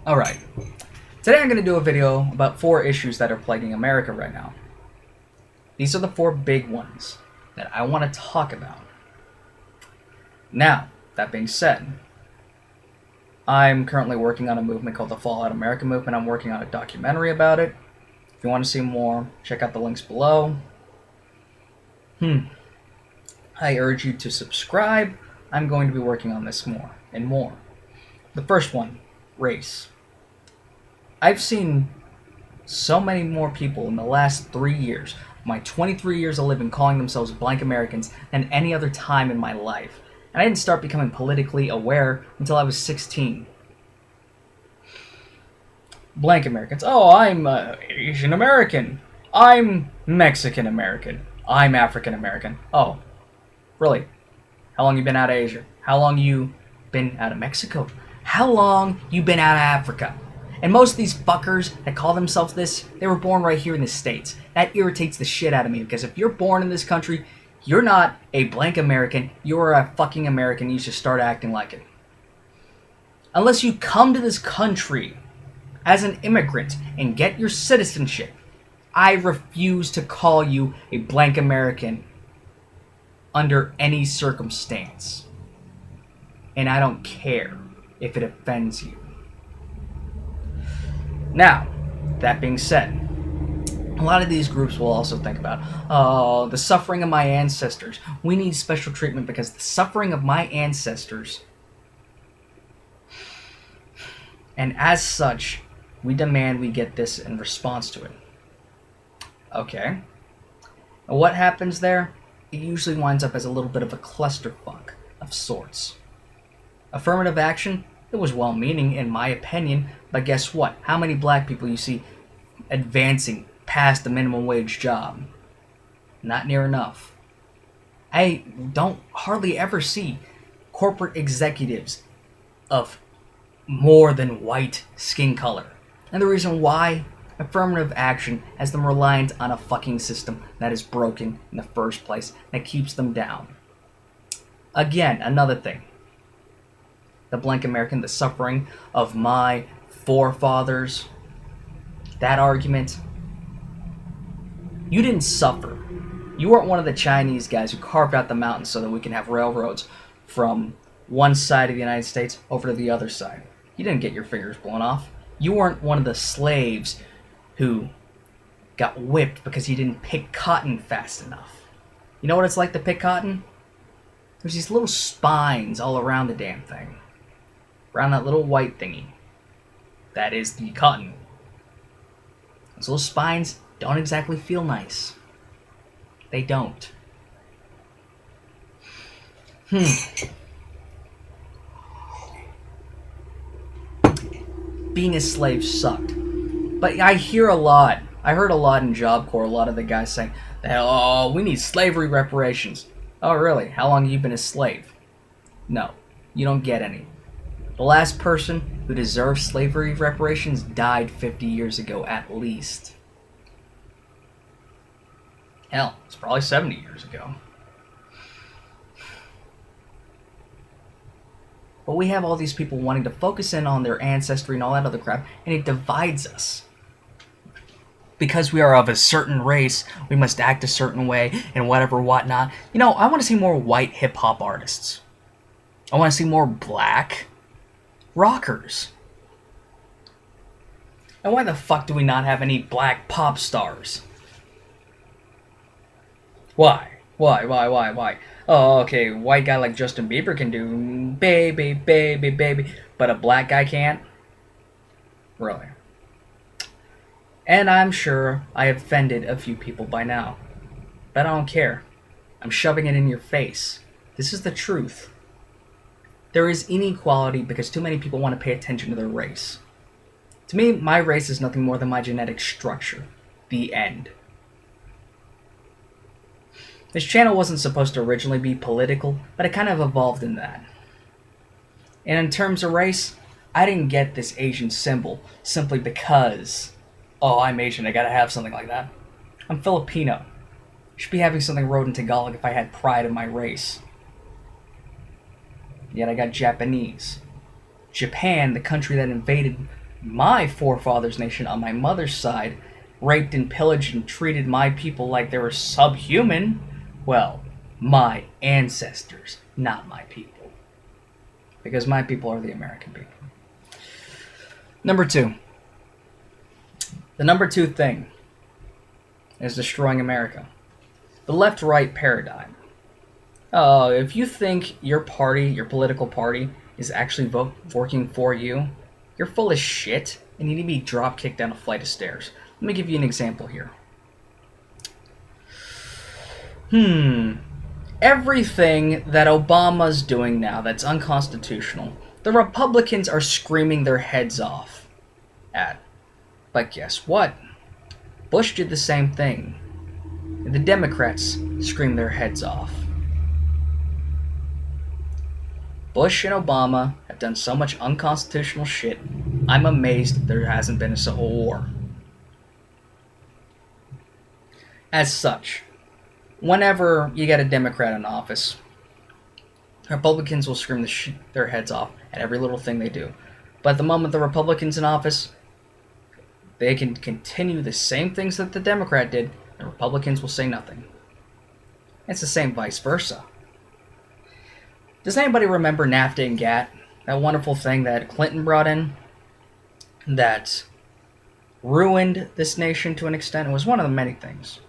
Alright, today I'm going to do a video about 4 issues that are plaguing America right now. These are the 4 big ones that I want to talk about. Now, that being said, I'm currently working on a movement called the Fallout America Movement. I'm working on a documentary about it. If you want to see more, check out the links below. I urge you to subscribe. I'm going to be working on this more and more. The first one, race. I've seen so many more people in the last 3 years, my 23 years of living, calling themselves blank Americans than any other time in my life. And I didn't start becoming politically aware until I was 16. Blank Americans. Oh, I'm Asian American. I'm Mexican American. I'm African American. Oh, really? How long you been out of Asia? How long you been out of Mexico? How long you been out of Africa? And most of these fuckers that call themselves this, they were born right here in the States. That irritates the shit out of me, because if you're born in this country, you're not a blank American, you're a fucking American. You should start acting like it. Unless you come to this country as an immigrant and get your citizenship, I refuse to call you a blank American under any circumstance. And I don't care if it offends you. Now, that being said, a lot of these groups will also think about, oh, the suffering of my ancestors. We need special treatment because the suffering of my ancestors. And as such, we demand we get this in response to it. Okay. And what happens there? It usually winds up as a little bit of a clusterfuck of sorts. Affirmative action, it was well-meaning in my opinion, but guess what? How many black people you see advancing past the minimum wage job? Not near enough. I don't hardly ever see corporate executives of more than white skin color. And the reason why? Affirmative action has them reliant on a fucking system that is broken in the first place, that keeps them down. Again, another thing. The blank American, the suffering of my forefathers, that argument. You didn't suffer. You weren't one of the Chinese guys who carved out the mountains so that we can have railroads from one side of the United States over to the other side. You didn't get your fingers blown off. You weren't one of the slaves who got whipped because you didn't pick cotton fast enough. You know what it's like to pick cotton? There's these little spines all around the damn thing. Around that little white thingy. That is the cotton. Those little spines don't exactly feel nice. They don't. Being a slave sucked. But I hear a lot. I heard a lot in Job Corps, a lot of the guys saying, oh, we need slavery reparations. Oh, really? How long have you been a slave? No, you don't get any. The last person who deserved slavery reparations died 50 years ago at least. Hell, it's probably 70 years ago. But we have all these people wanting to focus in on their ancestry and all that other crap, and it divides us. Because we are of a certain race, we must act a certain way, and whatever, whatnot. You know, I want to see more white hip-hop artists. I want to see more black rockers. And why the fuck do we not have any black pop stars? Why? Why? Oh, okay, white guy like Justin Bieber can do baby, baby, baby, but a black guy can't? Really? And I'm sure I offended a few people by now. But I don't care. I'm shoving it in your face. This is the truth. There is inequality because too many people want to pay attention to their race. To me, my race is nothing more than my genetic structure. The end. This channel wasn't supposed to originally be political, but it kind of evolved in that. And in terms of race, I didn't get this Asian symbol simply because, oh, I'm Asian, I gotta have something like that. I'm Filipino. I should be having something wrote in Tagalog if I had pride in my race. Yet I got Japanese. Japan, the country that invaded my forefathers' nation on my mother's side raped and pillaged and treated my people like they were subhuman, well, my ancestors, not my people. Because my people are the American people. Number two. The number two thing is destroying America. The left-right paradigm. If you think your party, your political party, is actually working for you, you're full of shit and you need to be drop-kicked down a flight of stairs. Let me give you an example here. Everything that Obama's doing now that's unconstitutional, the Republicans are screaming their heads off at. But guess what? Bush did the same thing. And the Democrats screamed their heads off. Bush and Obama have done so much unconstitutional shit, I'm amazed there hasn't been a civil war. As such, whenever you get a Democrat in office, Republicans will scream their heads off at every little thing they do. But the moment the Republicans in office, they can continue the same things that the Democrat did, and Republicans will say nothing. It's the same vice versa. Does anybody remember NAFTA and GATT? That wonderful thing that Clinton brought in that ruined this nation to an extent? It was one of the many things.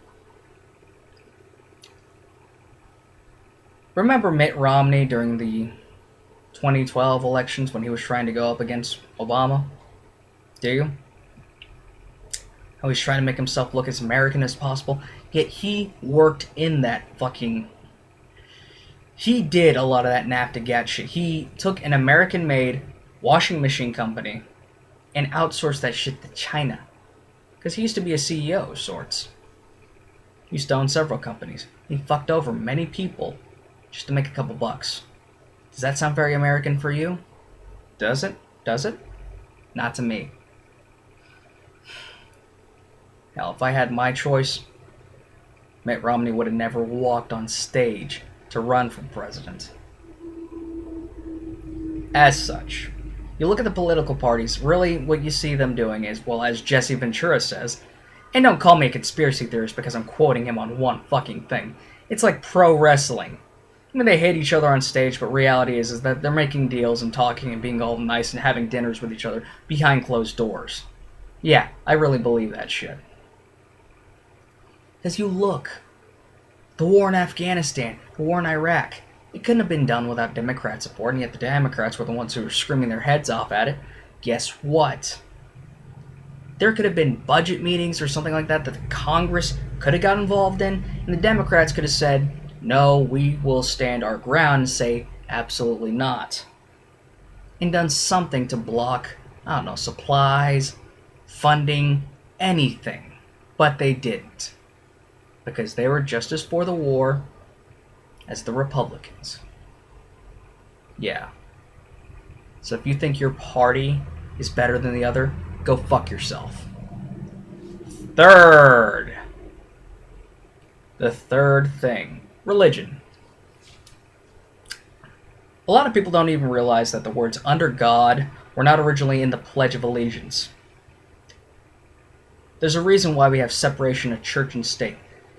Remember Mitt Romney during the 2012 elections when he was trying to go up against Obama? Do you? How he's trying to make himself look as American as possible. Yet he worked in that fucking... He did a lot of that NAFTA GATT shit. He took an American-made washing machine company and outsourced that shit to China. Because he used to be a CEO of sorts. He used to own several companies. He fucked over many people just to make a couple bucks. Does that sound very American for you? Does it? Does it? Not to me. Hell, if I had my choice, Mitt Romney would have never walked on stage to run for president. As such, you look at the political parties, really what you see them doing is, well, as Jesse Ventura says, and don't call me a conspiracy theorist because I'm quoting him on one fucking thing, it's like pro wrestling. I mean, they hate each other on stage, but reality is that they're making deals and talking and being all nice and having dinners with each other behind closed doors. Yeah, I really believe that shit. Because you look, the war in Afghanistan, the war in Iraq, it couldn't have been done without Democrat support, and yet the Democrats were the ones who were screaming their heads off at it. Guess what? There could have been budget meetings or something like that that the Congress could have got involved in, and the Democrats could have said, no, we will stand our ground and say, absolutely not. And done something to block, I don't know, supplies, funding, anything. But they didn't. Because they were just as for the war as the Republicans. Yeah. So if you think your party is better than the other, go fuck yourself. Third. The third thing. Religion. A lot of people don't even realize that the words under God were not originally in the Pledge of Allegiance. There's a reason why we have separation of church and state.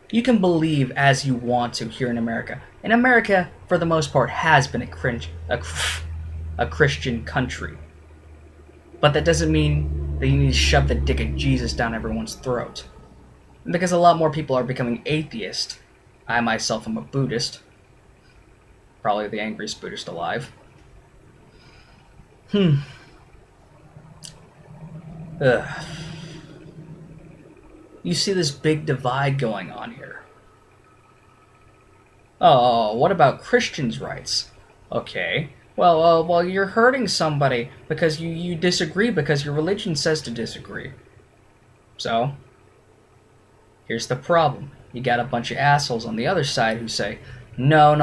You can believe as you want to here in America. And America, for the most part, has been a Christian country. But that doesn't mean that you need to shove the dick of Jesus down everyone's throat. And because a lot more people are becoming atheist, I myself am a Buddhist. Probably the angriest Buddhist alive. Ugh. You see this big divide going on here. Oh, what about Christians' rights? Okay, well, you're hurting somebody because you disagree because your religion says to disagree. So, here's the problem. You got a bunch of assholes on the other side who say, no,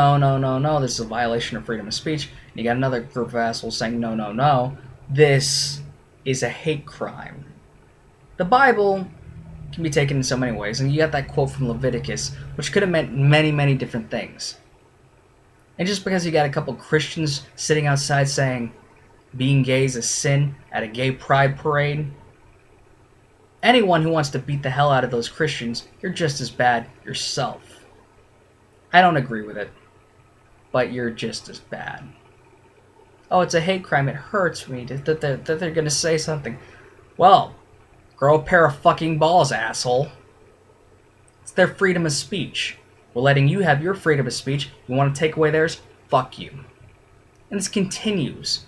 this is a violation of freedom of speech. And you got another group of assholes saying, no, this is a hate crime. The Bible can be taken in so many ways, and you got that quote from Leviticus, which could have meant many, many different things. And just because you got a couple Christians sitting outside saying, being gay is a sin at a gay pride parade. Anyone who wants to beat the hell out of those Christians, you're just as bad yourself. I don't agree with it, but you're just as bad. Oh, it's a hate crime. It hurts me that they're going to say something. Well, grow a pair of fucking balls, asshole. It's their freedom of speech. We're letting you have your freedom of speech. You want to take away theirs? Fuck you. And this continues.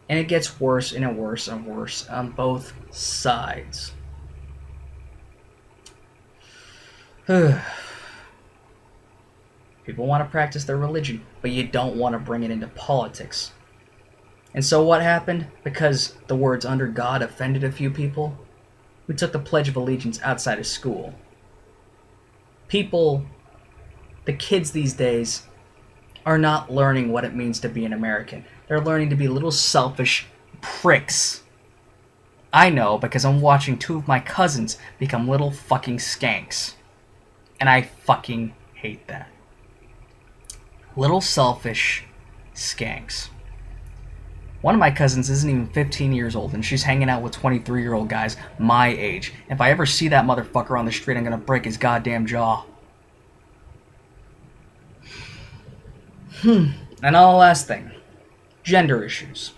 And it gets worse and worse and worse on both sides. People want to practice their religion, but you don't want to bring it into politics. And so what happened? Because the words under God offended a few people, we took the Pledge of Allegiance outside of school. People, the kids these days, are not learning what it means to be an American. They're learning to be little selfish pricks. I know because I'm watching two of my cousins become little fucking skanks. And I fucking hate that. Little selfish skanks. One of my cousins isn't even 15 years old, and she's hanging out with 23-year-old guys my age. If I ever see that motherfucker on the street, I'm gonna break his goddamn jaw. And the last thing. Gender issues.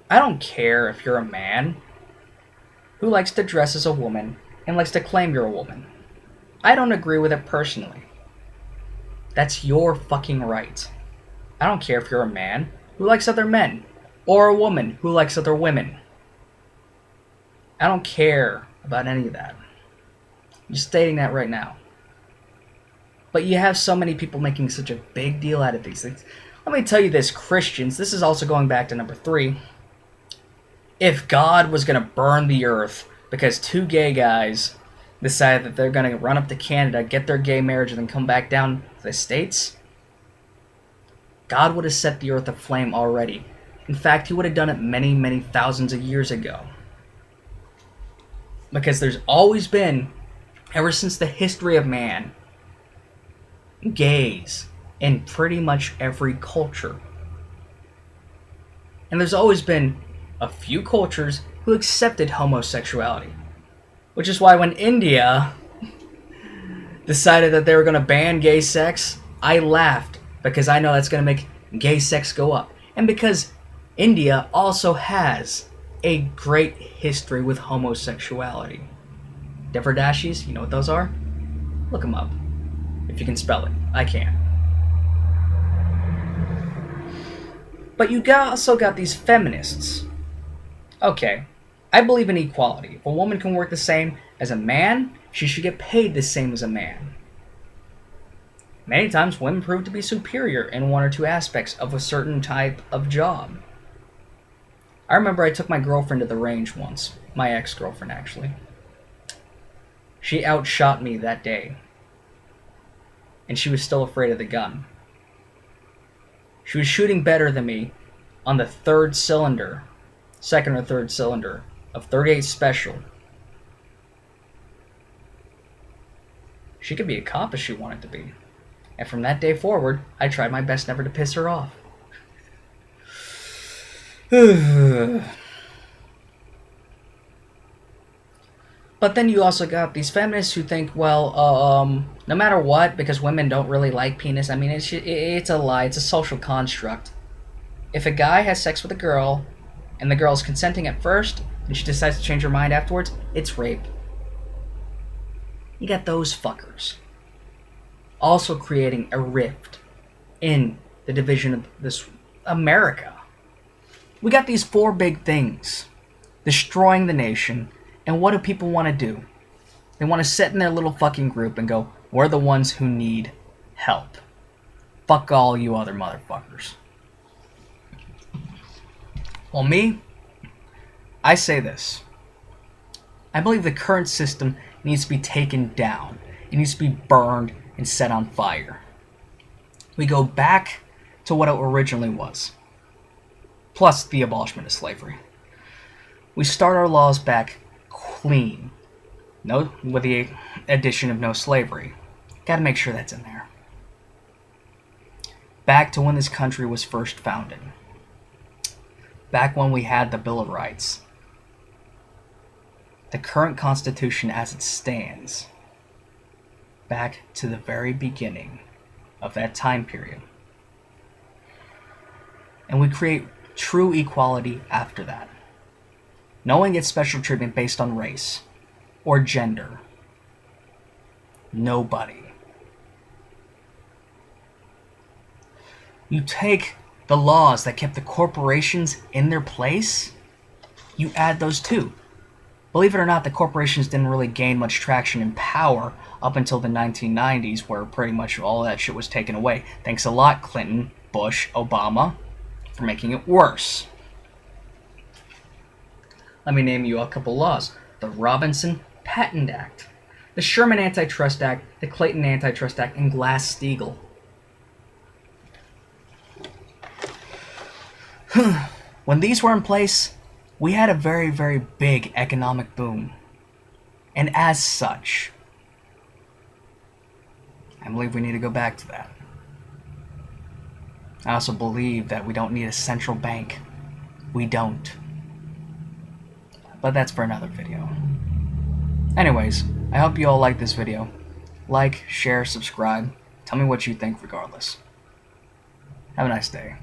I don't care if you're a man who likes to dress as a woman and likes to claim you're a woman. I don't agree with it personally. That's your fucking right. I don't care if you're a man who likes other men, or a woman who likes other women. I don't care about any of that. I'm just stating that right now. But you have so many people making such a big deal out of these things. Let me tell you this, Christians, this is also going back to number 3. If God was going to burn the earth because 2 gay guys decided that they're going to run up to Canada, get their gay marriage, and then come back down to the States, God would have set the earth aflame already. In fact, he would have done it many, many thousands of years ago. Because there's always been, ever since the history of man, gays in pretty much every culture. And there's always been a few cultures who accepted homosexuality. Which is why when India decided that they were going to ban gay sex, I laughed. Because I know that's going to make gay sex go up. And because India also has a great history with homosexuality. Devardashis, you know what those are? Look them up. If you can spell it. I can't. But you also got these feminists. Okay, I believe in equality. If a woman can work the same as a man, she should get paid the same as a man. Many times women prove to be superior in one or two aspects of a certain type of job. I remember I took my girlfriend to the range once. My ex-girlfriend, actually. She outshot me that day. And she was still afraid of the gun. She was shooting better than me on the second or third cylinder of 38 Special. She could be a cop if she wanted to be. And from that day forward, I tried my best never to piss her off. But then you also got these feminists who think, well, no matter what, because women don't really like penis, I mean, it's a lie, it's a social construct. If a guy has sex with a girl, and the girl's consenting at first, and she decides to change her mind afterwards, it's rape. You got those fuckers. Also creating a rift in the division of this America. We got these 4 big things. Destroying the nation. And what do people want to do? They want to sit in their little fucking group and go, we're the ones who need help. Fuck all you other motherfuckers. Well, me, I say this. I believe the current system needs to be taken down. It needs to be burned and set on fire. We go back to what it originally was. Plus the abolishment of slavery. We start our laws back clean. No, with the addition of no slavery. Gotta make sure that's in there. Back to when this country was first founded. back when we had the Bill of Rights. The current Constitution as it stands, back to the very beginning of that time period. And we create true equality after that. No one gets special treatment based on race or gender. Nobody. You take the laws that kept the corporations in their place, you add those too. Believe it or not, the corporations didn't really gain much traction and power up until the 1990s, where pretty much all that shit was taken away. Thanks a lot, Clinton, Bush, Obama, for making it worse. Let me name you a couple laws. The Robinson Patent Act, the Sherman Antitrust Act, the Clayton Antitrust Act, and Glass-Steagall. When these were in place, we had a very, very big economic boom. And as such, I believe we need to go back to that. I also believe that we don't need a central bank. We don't. But that's for another video. Anyways, I hope you all like this video. Like, share, subscribe. Tell me what you think regardless. Have a nice day.